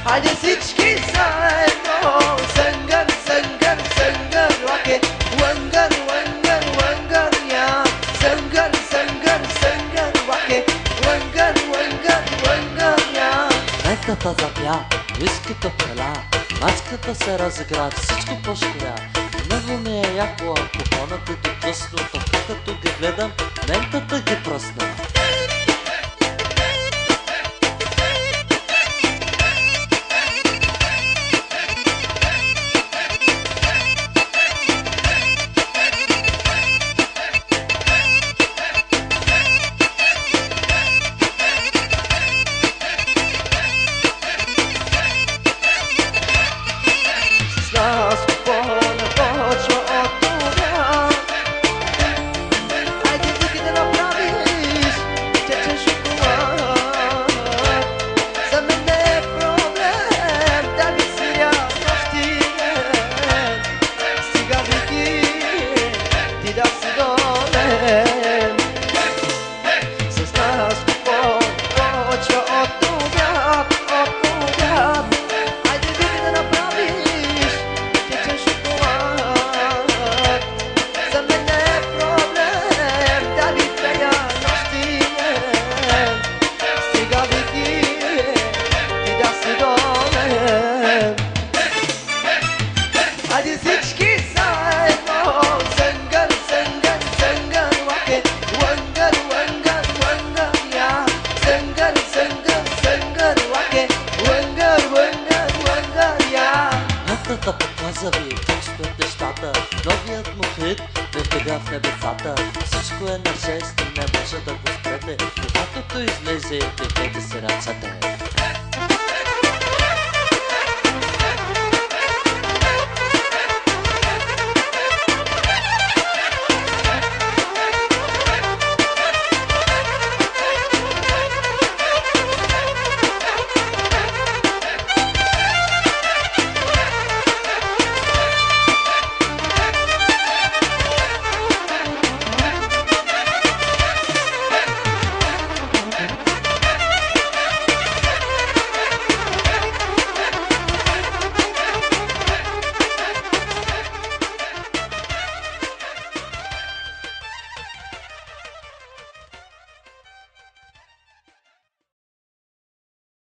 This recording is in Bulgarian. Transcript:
Hadi всички заедно, сънгър, сънгър, сънгър, лаке, лънгър, лънгър, лънгър, я. Сънгър, сънгър, сънгър, лаке, лънгър, лънгър, лънгър, я. Нектата запя, виската пела, мацката се разигра, всичко пошкоря. Много ми е яко, ако фонът е допръсно, така като ги гледам, нектата ги пръсна. Hadi всички заедно, сънгър, сънгър, сънгър, лаке, лънгър, лънгър, лънгър, я. Сънгър, сънгър, сънгър, лаке, лънгър, лънгър, лънгър, я. Нектата показа ви как стоят нещата, новият му хит не вдига в небесата. Всичко е на 6 и не може да го спрете, когато той излезе, дигайте си ръцете.